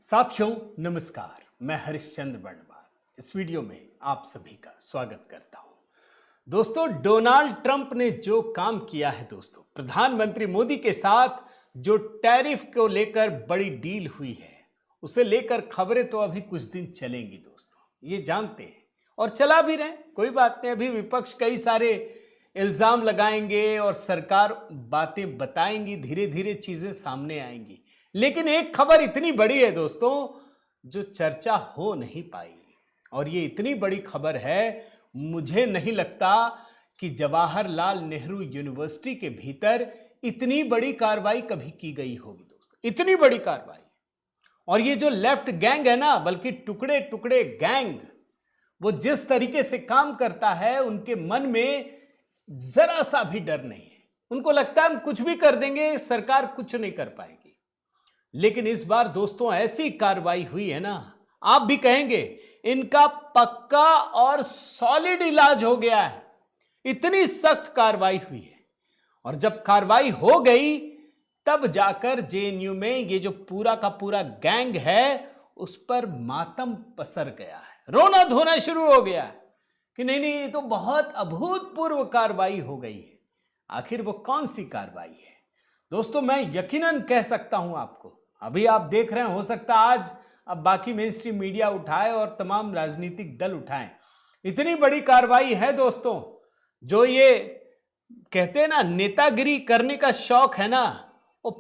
साथियों नमस्कार, मैं हरिश्चंद्र बर्णवाल इस वीडियो में आप सभी का स्वागत करता हूं। दोस्तों, डोनाल्ड ट्रंप ने जो काम किया है दोस्तों, प्रधानमंत्री मोदी के साथ जो टैरिफ को लेकर बड़ी डील हुई है, उसे लेकर खबरें तो अभी कुछ दिन चलेंगी दोस्तों, ये जानते हैं और चला भी रहे, कोई बात नहीं। अभी विपक्ष कई सारे इल्जाम लगाएंगे और सरकार बातें बताएंगी, धीरे धीरे चीजें सामने आएंगी। लेकिन एक खबर इतनी बड़ी है दोस्तों जो चर्चा हो नहीं पाई, और ये इतनी बड़ी खबर है, मुझे नहीं लगता कि जवाहरलाल नेहरू यूनिवर्सिटी के भीतर इतनी बड़ी कार्रवाई कभी की गई होगी दोस्तों, इतनी बड़ी कार्रवाई। और ये जो लेफ्ट गैंग है ना, बल्कि टुकड़े टुकड़े गैंग, वो जिस तरीके से काम करता है, उनके मन में जरा सा भी डर नहीं है। उनको लगता है हम कुछ भी कर देंगे, सरकार कुछ नहीं कर पाएगी। लेकिन इस बार दोस्तों ऐसी कार्रवाई हुई है ना, आप भी कहेंगे इनका पक्का और सॉलिड इलाज हो गया है, इतनी सख्त कार्रवाई हुई है। और जब कार्रवाई हो गई तब जाकर जेएनयू में ये जो पूरा का पूरा गैंग है उस पर मातम पसर गया है, रोना धोना शुरू हो गया है कि नहीं नहीं, ये तो बहुत अभूतपूर्व कार्रवाई हो गई है। आखिर वो कौन सी कार्रवाई है दोस्तों? मैं यकीनन कह सकता हूं आपको, अभी आप देख रहे हैं, हो सकता आज अब बाकी मेन स्ट्रीम मीडिया उठाए और तमाम राजनीतिक दल उठाएं, इतनी बड़ी कार्रवाई है दोस्तों। जो ये कहते हैं ना नेतागिरी करने का शौक है ना, वो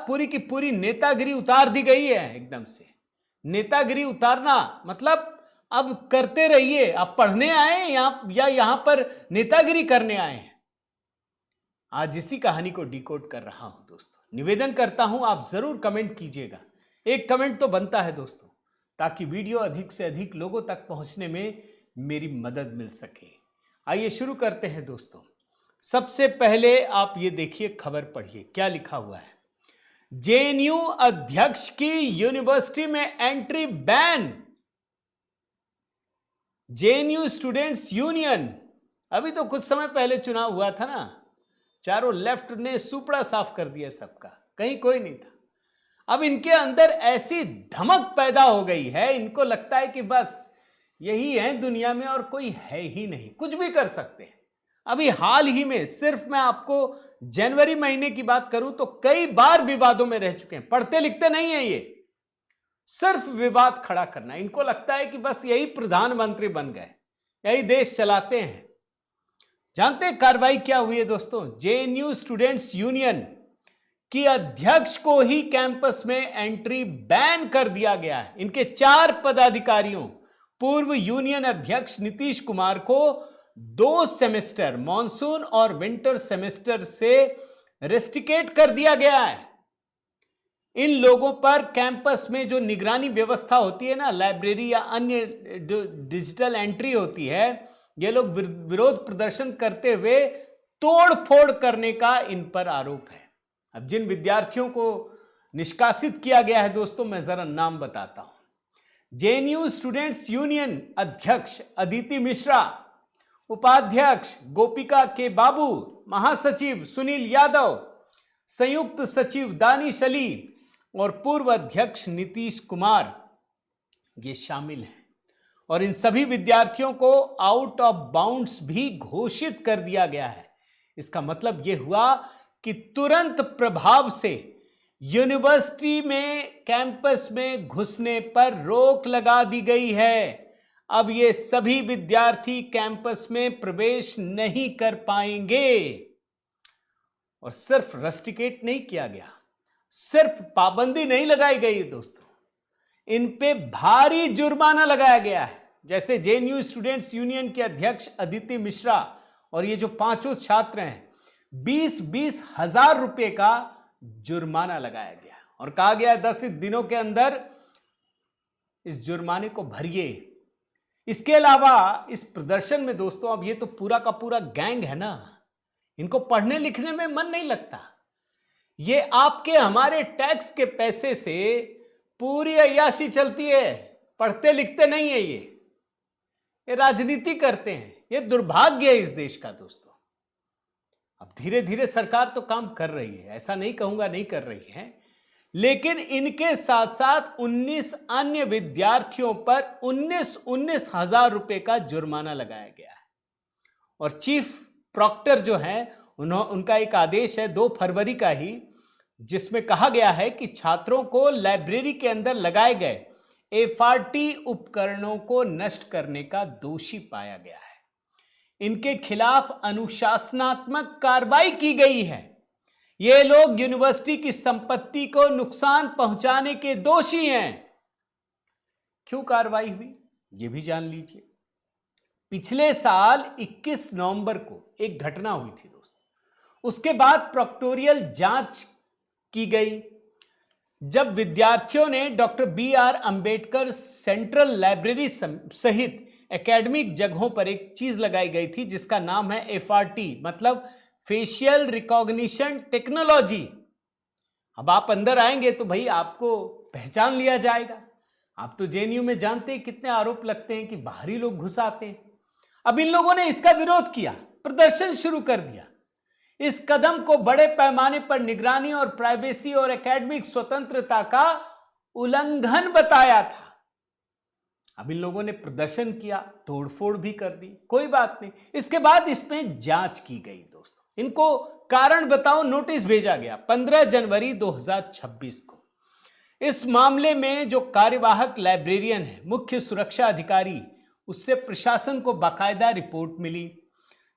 पूरी की पूरी नेतागिरी उतार दी गई है। एकदम से नेतागिरी उतारना मतलब अब करते रहिए, आप पढ़ने आए या यहां पर नेतागिरी करने आए हैं। आज इसी कहानी को डिकोड कर रहा हूं दोस्तों। निवेदन करता हूं आप जरूर कमेंट कीजिएगा, एक कमेंट तो बनता है दोस्तों, ताकि वीडियो अधिक से अधिक लोगों तक पहुंचने में मेरी मदद मिल सके। आइए शुरू करते हैं दोस्तों। सबसे पहले आप ये देखिए, खबर पढ़िए क्या लिखा हुआ है। जेएनयू अध्यक्ष की यूनिवर्सिटी में entry ban. JNU students union, अभी तो कुछ समय पहले चुनाव हुआ था ना, चारों लेफ्ट ने सुपड़ा साफ कर दिया सबका, कहीं कोई नहीं था। अब इनके अंदर ऐसी धमक पैदा हो गई है, इनको लगता है कि बस यही है दुनिया में और कोई है ही नहीं, कुछ भी कर सकते हैं। अभी हाल ही में सिर्फ मैं आपको जनवरी महीने की बात करूं तो कई बार विवादों में रह चुके हैं। पढ़ते लिखते नहीं है ये, सिर्फ विवाद खड़ा करना। इनको लगता है कि बस यही प्रधानमंत्री बन गए, यही देश चलाते हैं। जानते हैं कार्रवाई क्या हुई है दोस्तों? जेएनयू स्टूडेंट्स यूनियन की अध्यक्ष को ही कैंपस में एंट्री बैन कर दिया गया है। इनके 4 पदाधिकारियों, पूर्व यूनियन अध्यक्ष नीतीश कुमार को 2 सेमेस्टर, मॉनसून और विंटर सेमेस्टर से रेस्ट्रिकेट कर दिया गया है। इन लोगों पर कैंपस में जो निगरानी व्यवस्था होती है ना, लाइब्रेरी या अन्य डिजिटल एंट्री होती है, ये लोग विरोध प्रदर्शन करते हुए तोड़ फोड़ करने का इन पर आरोप है। अब जिन विद्यार्थियों को निष्कासित किया गया है दोस्तों, मैं जरा नाम बताता हूं। जेएनयू स्टूडेंट्स यूनियन अध्यक्ष अदिति मिश्रा, उपाध्यक्ष गोपिका के बाबू, महासचिव सुनील यादव, संयुक्त सचिव दानिश अली और पूर्व अध्यक्ष नीतीश कुमार, ये शामिल हैं। और इन सभी विद्यार्थियों को आउट ऑफ बाउंड्स भी घोषित कर दिया गया है। इसका मतलब यह हुआ कि तुरंत प्रभाव से यूनिवर्सिटी में कैंपस में घुसने पर रोक लगा दी गई है। अब ये सभी विद्यार्थी कैंपस में प्रवेश नहीं कर पाएंगे। और सिर्फ रेस्ट्रिकेट नहीं किया गया, सिर्फ पाबंदी नहीं लगाई गई दोस्तों, इन पे भारी जुर्माना लगाया गया है। जैसे जेएनयू स्टूडेंट्स यूनियन के अध्यक्ष अदिति मिश्रा और ये जो 5 छात्र हैं, 20-20 हजार रुपए का जुर्माना लगाया गया और कहा गया 10 दिनों के अंदर इस जुर्माने को भरिए। इसके अलावा इस प्रदर्शन में दोस्तों, अब ये तो पूरा का पूरा गैंग है ना, इनको पढ़ने लिखने में मन नहीं लगता। ये आपके हमारे टैक्स के पैसे से पूरी अय्याशी चलती है, पढ़ते लिखते नहीं है। ये राजनीति करते हैं। ये दुर्भाग्य है इस देश का दोस्तों। अब धीरे धीरे सरकार तो काम कर रही है, ऐसा नहीं कहूंगा नहीं कर रही है, लेकिन इनके साथ साथ 19 अन्य विद्यार्थियों पर 19,000 रुपए का जुर्माना लगाया गया है। और चीफ प्रॉक्टर जो है उनका एक आदेश है 2 फरवरी का ही, जिसमें कहा गया है कि छात्रों को लाइब्रेरी के अंदर लगाए गए एफआरटी उपकरणों को नष्ट करने का दोषी पाया गया है। इनके खिलाफ अनुशासनात्मक कार्रवाई की गई है। ये लोग यूनिवर्सिटी की संपत्ति को नुकसान पहुंचाने के दोषी हैं। क्यों कार्रवाई हुई ये भी जान लीजिए। पिछले साल 21 नवंबर को एक घटना हुई थी दोस्तों। उसके बाद प्रोक्टोरियल जांच की गई, जब विद्यार्थियों ने doctor BR Ambedkar central library सहित एकेडमिक जगहों पर एक चीज लगाई गई थी जिसका नाम है एफआरटी, मतलब फेशियल रिकॉग्निशन टेक्नोलॉजी। अब आप अंदर आएंगे तो भाई आपको पहचान लिया जाएगा। आप तो जेएनयू में जानते हैं कितने आरोप लगते हैं कि बाहरी लोग घुस आते हैं। अब इन लोगों ने इसका विरोध किया, प्रदर्शन शुरू कर दिया। इस कदम को बड़े पैमाने पर निगरानी और प्राइवेसी और एकेडमिक स्वतंत्रता का उल्लंघन बताया था। अब इन लोगों ने प्रदर्शन किया, तोड़फोड़ भी कर दी, कोई बात नहीं। इसके बाद इसमें जांच की गई दोस्तों। इनको कारण बताओ नोटिस भेजा गया 15 जनवरी 2026 को। इस मामले में जो कार्यवाहक लाइब्रेरियन है, मुख्य सुरक्षा अधिकारी, उससे प्रशासन को बाकायदा रिपोर्ट मिली,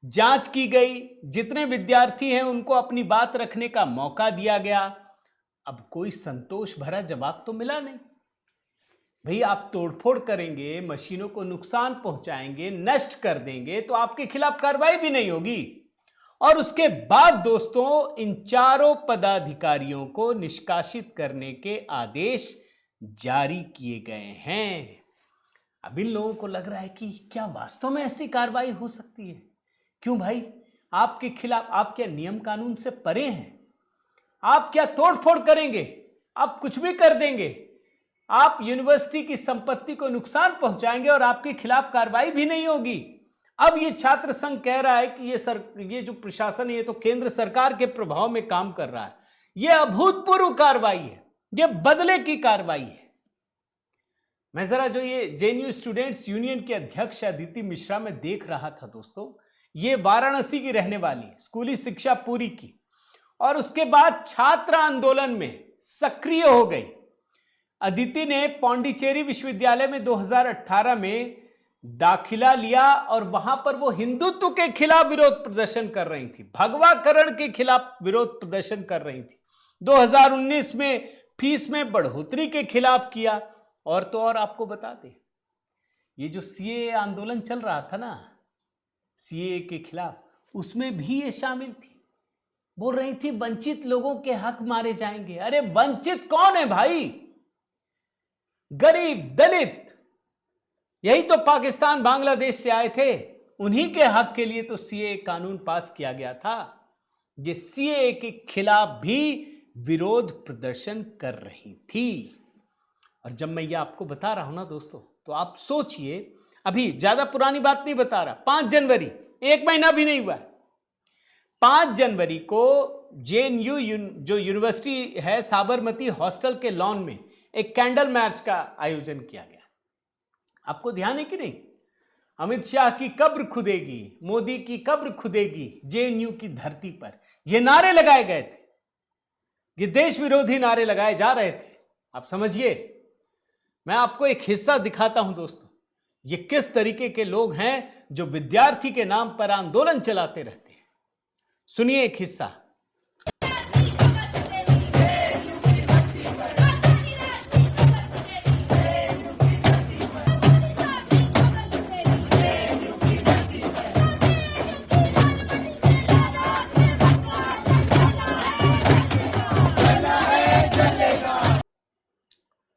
जांच की गई, जितने विद्यार्थी हैं उनको अपनी बात रखने का मौका दिया गया। अब कोई संतोष भरा जवाब तो मिला नहीं। भाई आप तोड़फोड़ करेंगे, मशीनों को नुकसान पहुंचाएंगे, नष्ट कर देंगे तो आपके खिलाफ कार्रवाई भी नहीं होगी। और उसके बाद दोस्तों इन चारों पदाधिकारियों को निष्कासित करने के आदेश जारी किए गए हैं। अब इन लोगों को लग रहा है कि क्या वास्तव में ऐसी कार्रवाई हो सकती है? क्यों भाई, आपके खिलाफ आप क्या नियम कानून से परे हैं? आप क्या तोड़फोड़ करेंगे? आप कुछ भी कर देंगे, आप यूनिवर्सिटी की संपत्ति को नुकसान पहुंचाएंगे और आपके खिलाफ कार्रवाई भी नहीं होगी। अब ये छात्र संघ कह रहा है कि ये जो प्रशासन है ये तो केंद्र सरकार के प्रभाव में काम कर रहा है। ये अभूतपूर्व कार्रवाई है, ये बदले की कार्रवाई है। मैं जरा जो ये जेएनयू स्टूडेंट्स यूनियन के अध्यक्ष अदिति मिश्रा में देख रहा था दोस्तों, ये वाराणसी की रहने वाली है, स्कूली शिक्षा पूरी की, और उसके बाद छात्र आंदोलन में सक्रिय हो गई। अदिति ने पौंडीचेरी विश्वविद्यालय में 2018 में दाखिला लिया और वहां पर वो हिंदुत्व के खिलाफ विरोध प्रदर्शन कर रही थी, भगवाकरण के खिलाफ विरोध प्रदर्शन कर रही थी। 2019 में फीस में बढ़ोतरी के खिलाफ किया। और तो और आपको बता दें, ये जो सीएए आंदोलन चल रहा था ना, सीएए के खिलाफ, उसमें भी ये शामिल थी। बोल रही थी वंचित लोगों के हक मारे जाएंगे। अरे वंचित कौन है भाई? गरीब, दलित, यही तो पाकिस्तान बांग्लादेश से आए थे, उन्हीं के हक के लिए तो सीएए कानून पास किया गया था। ये सीएए के खिलाफ भी विरोध प्रदर्शन कर रही थी। और जब मैं ये आपको बता रहा हूं ना दोस्तों, तो आप सोचिए, अभी ज्यादा पुरानी बात नहीं बता रहा, 5 जनवरी, 1 महीना भी नहीं हुआ है, 5 जनवरी को जेएनयू जो यूनिवर्सिटी है, साबरमती हॉस्टल के लॉन में एक कैंडल मार्च का आयोजन किया गया। आपको ध्यान है कि नहीं? अमित शाह की कब्र खुदेगी, मोदी की कब्र खुदेगी जेएनयू की धरती पर, ये नारे लगाए गए थे, ये देश विरोधी नारे लगाए जा रहे थे। आप समझिए, मैं आपको एक हिस्सा दिखाता हूं दोस्तों, ये किस तरीके के लोग हैं जो विद्यार्थी के नाम पर आंदोलन चलाते रहते हैं। सुनिए एक हिस्सा।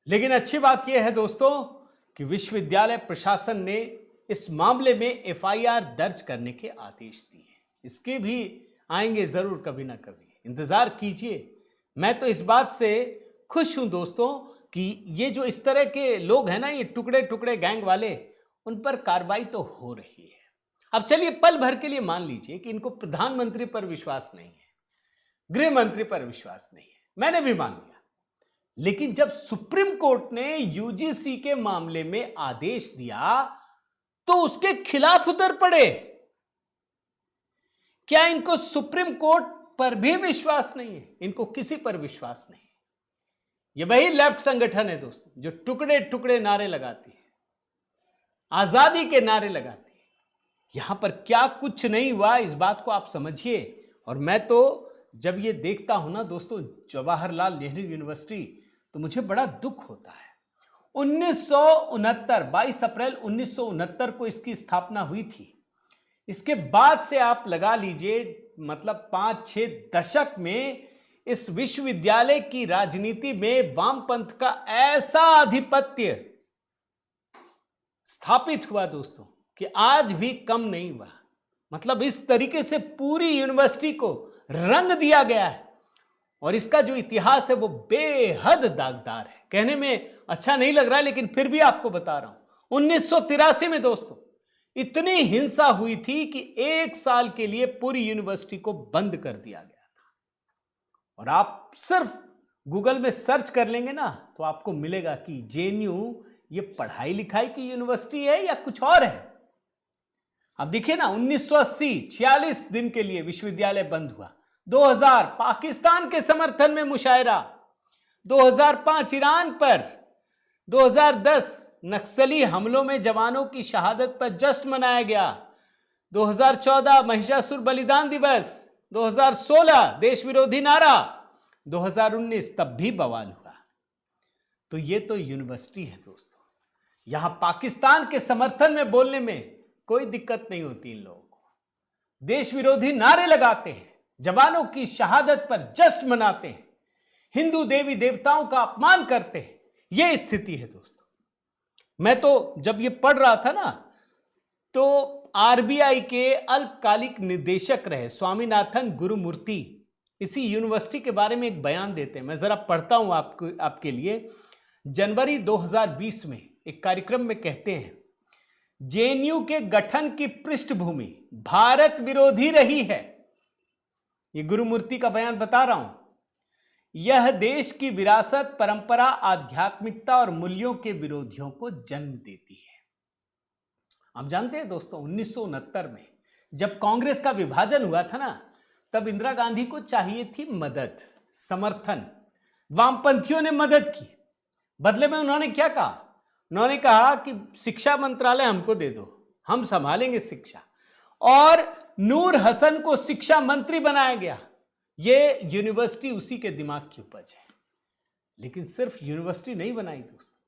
लेकिन अच्छी बात यह है दोस्तों कि विश्वविद्यालय प्रशासन ने इस मामले में एफआईआर दर्ज करने के आदेश दिए। इसके भी आएंगे जरूर कभी ना कभी, इंतजार कीजिए। मैं तो इस बात से खुश हूं दोस्तों कि ये जो इस तरह के लोग हैं ना, ये टुकड़े टुकड़े गैंग वाले, उन पर कार्रवाई तो हो रही है। अब चलिए पल भर के लिए मान लीजिए कि इनको प्रधानमंत्री पर विश्वास नहीं है, गृह मंत्री पर विश्वास नहीं है, मैंने भी मान लिया। लेकिन जब सुप्रीम कोर्ट ने यूजीसी के मामले में आदेश दिया तो उसके खिलाफ उतर पड़े। क्या इनको सुप्रीम कोर्ट पर भी विश्वास नहीं है? इनको किसी पर विश्वास नहीं है। ये वही लेफ्ट संगठन है दोस्तों जो टुकड़े टुकड़े नारे लगाती है, आजादी के नारे लगाती है। यहां पर क्या कुछ नहीं हुआ, इस बात को आप समझिए। और मैं तो जब ये देखता हूं ना दोस्तों जवाहरलाल नेहरू यूनिवर्सिटी, तो मुझे बड़ा दुख होता है। 1969 22 अप्रैल 1969 को इसकी स्थापना हुई थी। इसके बाद से आप लगा लीजिए मतलब 5-6 दशक में इस विश्वविद्यालय की राजनीति में वामपंथ का ऐसा आधिपत्य स्थापित हुआ दोस्तों कि आज भी कम नहीं हुआ। मतलब इस तरीके से पूरी यूनिवर्सिटी को रंग दिया गया है और इसका जो इतिहास है वो बेहद दागदार है। कहने में अच्छा नहीं लग रहा है लेकिन फिर भी आपको बता रहा हूं। 1983 में दोस्तों इतनी हिंसा हुई थी कि 1 साल के लिए पूरी यूनिवर्सिटी को बंद कर दिया गया था। और आप सिर्फ गूगल में सर्च कर लेंगे ना तो आपको मिलेगा कि जेएनयू ये पढ़ाई लिखाई की यूनिवर्सिटी है या कुछ और है। अब देखिए ना 1980 46 दिन के लिए विश्वविद्यालय बंद हुआ। 2000 पाकिस्तान के समर्थन में मुशायरा, 2005 ईरान पर, 2010 नक्सली हमलों में जवानों की शहादत पर जश्न मनाया गया, 2014 महिषासुर बलिदान दिवस, 2016 देश विरोधी नारा, 2019 तब भी बवाल हुआ। तो ये तो यूनिवर्सिटी है दोस्तों, यहां पाकिस्तान के समर्थन में बोलने में कोई दिक्कत नहीं होती इन लोगों को। देश विरोधी नारे लगाते हैं, जवानों की शहादत पर जश्न मनाते हैं, हिंदू देवी देवताओं का अपमान करते हैं। यह स्थिति है दोस्तों। मैं तो जब ये पढ़ रहा था ना तो आरबीआई के अल्पकालिक निदेशक रहे स्वामीनाथन गुरुमूर्ति इसी यूनिवर्सिटी के बारे में एक बयान देते हैं। मैं जरा पढ़ता हूं आपके लिए। जनवरी 2020 में एक कार्यक्रम में कहते हैं, जेएनयू के गठन की पृष्ठभूमि भारत विरोधी रही है। यह गुरुमूर्ति का बयान बता रहा हूं। यह देश की विरासत, परंपरा, आध्यात्मिकता और मूल्यों के विरोधियों को जन्म देती है। आप जानते हैं दोस्तों 1969 में जब कांग्रेस का विभाजन हुआ था ना तब इंदिरा गांधी को चाहिए थी मदद, समर्थन। वामपंथियों ने मदद की। बदले में उन्होंने क्या कहा? उन्होंने कहा कि शिक्षा मंत्रालय हमको दे दो, हम संभालेंगे शिक्षा। और नूर हसन को शिक्षा मंत्री बनाया गया। यह यूनिवर्सिटी उसी के दिमाग की उपज है। लेकिन सिर्फ यूनिवर्सिटी नहीं बनाई दोस्तों,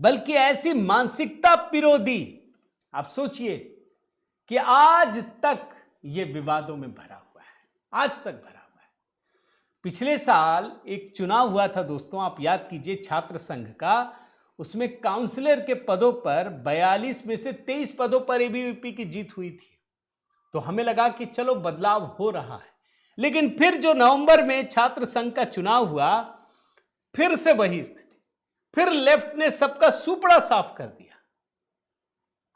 बल्कि ऐसी मानसिकता विरोधी, आप सोचिए कि आज तक यह विवादों में भरा हुआ है, आज तक भरा हुआ है। पिछले साल एक चुनाव हुआ था दोस्तों, आप याद कीजिए, छात्र संघ का। उसमें काउंसलर के पदों पर 42 में से 23 पदों पर एबीवीपी की जीत हुई थी। तो हमें लगा कि चलो बदलाव हो रहा है। लेकिन फिर जो नवंबर में छात्र संघ का चुनाव हुआ, फिर से वही स्थिति। फिर लेफ्ट ने सबका सुपड़ा साफ कर दिया।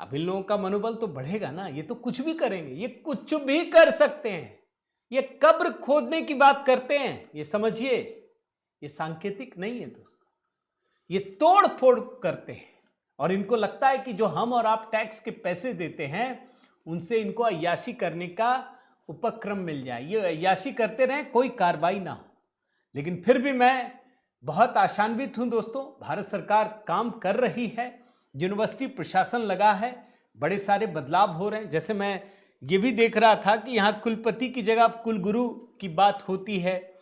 अब इन लोगों का मनोबल तो बढ़ेगा ना, ये तो कुछ भी करेंगे, ये कुछ भी कर सकते हैं। ये कब्र खोदने की बात करते हैं, ये समझिए, ये सांकेतिक नहीं है दोस्तों। ये तोड़ फोड़ करते हैं और इनको लगता है कि जो हम और आप टैक्स के पैसे देते हैं उनसे इनको अय्याशी करने का उपक्रम मिल जाए। ये अय्याशी करते रहें, कोई कार्रवाई ना हो। लेकिन फिर भी मैं बहुत आशान्वित हूं दोस्तों, भारत सरकार काम कर रही है, यूनिवर्सिटी प्रशासन लगा है, बड़े सारे बदलाव हो रहे हैं। जैसे मैं ये भी देख रहा था कि यहाँ कुलपति की जगह कुलगुरु की बात होती है।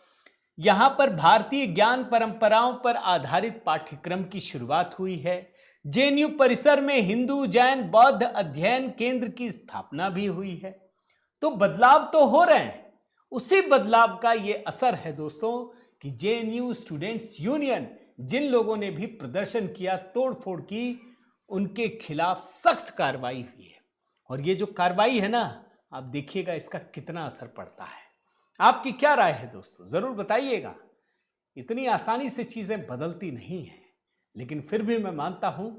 यहाँ पर भारतीय ज्ञान परंपराओं पर आधारित पाठ्यक्रम की शुरुआत हुई है। जेएनयू परिसर में हिंदू, जैन, बौद्ध अध्ययन केंद्र की स्थापना भी हुई है। तो बदलाव तो हो रहे हैं। उसी बदलाव का ये असर है दोस्तों कि जेएनयू स्टूडेंट्स यूनियन, जिन लोगों ने भी प्रदर्शन किया, तोड़फोड़ की, उनके खिलाफ सख्त कार्रवाई हुई है। और ये जो कार्रवाई है ना, आप देखिएगा इसका कितना असर पड़ता है। आपकी क्या राय है दोस्तों, जरूर बताइएगा। इतनी आसानी से चीजें बदलती नहीं हैं, लेकिन फिर भी मैं मानता हूं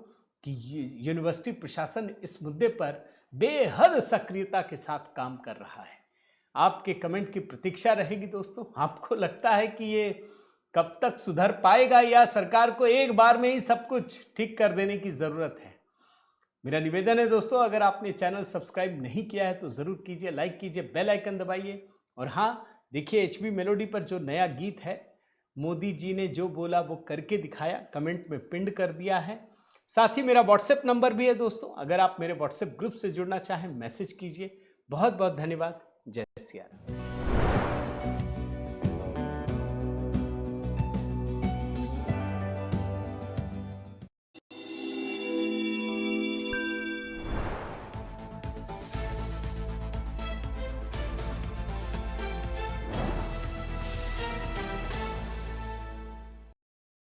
कि यूनिवर्सिटी प्रशासन इस मुद्दे पर बेहद सक्रियता के साथ काम कर रहा है। आपके कमेंट की प्रतीक्षा रहेगी दोस्तों। आपको लगता है कि ये कब तक सुधर पाएगा या सरकार को एक बार में ही सब कुछ ठीक कर देने की जरूरत है? मेरा निवेदन है दोस्तों, अगर आपने चैनल सब्सक्राइब नहीं किया है तो जरूर कीजिए, लाइक कीजिए, बेल आइकन दबाइए। और हाँ, देखिए एचबी मेलोडी पर जो नया गीत है, मोदी जी ने जो बोला वो करके दिखाया, कमेंट में पिंड कर दिया है। साथ ही मेरा व्हाट्सएप नंबर भी है दोस्तों, अगर आप मेरे व्हाट्सएप ग्रुप से जुड़ना चाहें मैसेज कीजिए। बहुत बहुत धन्यवाद। जय सिया राम।